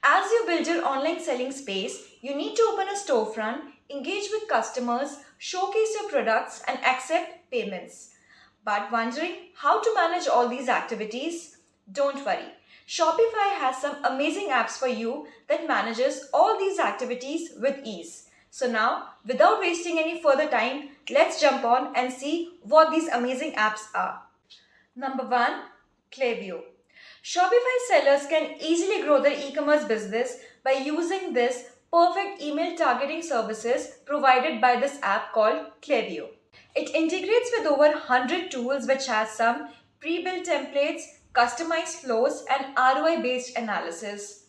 As you build your online selling space, you need to open a storefront, engage with customers, showcase your products, and accept payments. But wondering how to manage all these activities? Don't worry. Shopify has some amazing apps for you that manages all these activities with ease. So now, without wasting any further time, let's jump on and see what these amazing apps are. Number 1, PlayView. Shopify sellers can easily grow their e-commerce business by using this perfect email targeting services provided by this app called PlayView. It integrates with over 100 tools which has some pre-built templates, customized flows and ROI-based analysis.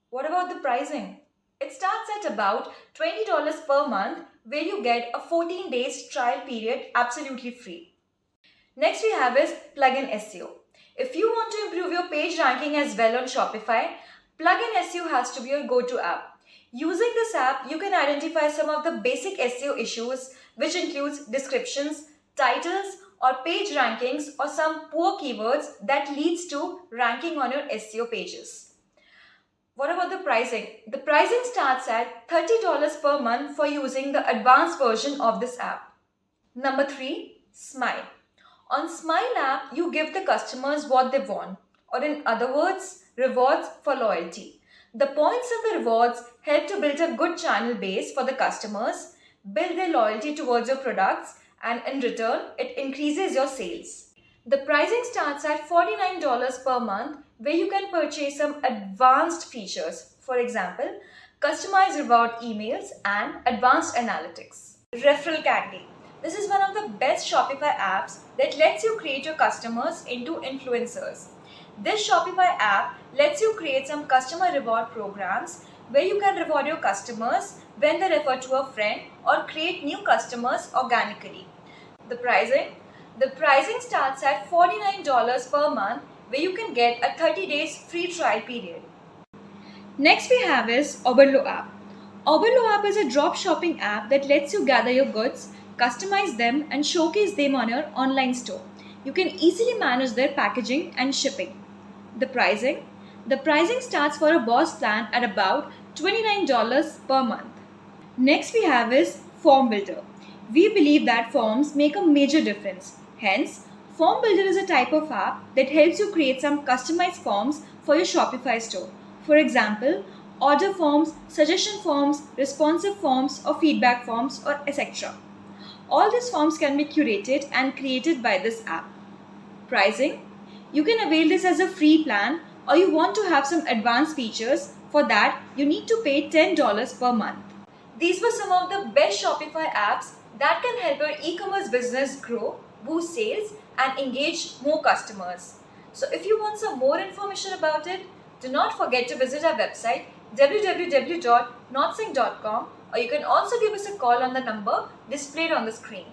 What about the pricing? It starts at about $20 per month where you get a 14 days trial period absolutely free. Next we have is plugin SEO. If you want to improve your page ranking as well on Shopify, plugin SEO has to be your go-to app. Using this app, you can identify some of the basic SEO issues which includes descriptions, titles or page rankings or some poor keywords that leads to ranking on your SEO pages. What about the pricing? The pricing starts at $30 per month for using the advanced version of this app. Number 3, Smile. On Smile app, you give the customers what they want, or in other words, rewards for loyalty. The points and the rewards help to build a good channel base for the customers, build their loyalty towards your products, and in return, it increases your sales. The pricing starts at $49 per month where you can purchase some advanced features. For example, customized reward emails and advanced analytics. Referral Candy. This is one of the best Shopify apps that lets you create your customers into influencers. This Shopify app lets you create some customer reward programs where you can reward your customers when they refer to a friend or create new customers organically. The pricing starts at $49 per month where you can get a 30 days free trial period. Next we have is Oberlo app. Oberlo app is a drop shopping app that lets you gather your goods, customize them and showcase them on your online store. You can easily manage their packaging and shipping. The pricing starts for a boss plan at about $29 per month. Next we have is Form Builder. We believe that forms make a major difference. Hence, Form Builder is a type of app that helps you create some customized forms for your Shopify store. For example, order forms, suggestion forms, responsive forms or feedback forms or etc. All these forms can be curated and created by this app. Pricing. You can avail this as a free plan or you want to have some advanced features. For that, you need to pay $10 per month. These were some of the best Shopify apps that can help your e-commerce business grow, boost sales and engage more customers. So if you want some more information about it, do not forget to visit our website www.notsync.com or you can also give us a call on the number displayed on the screen.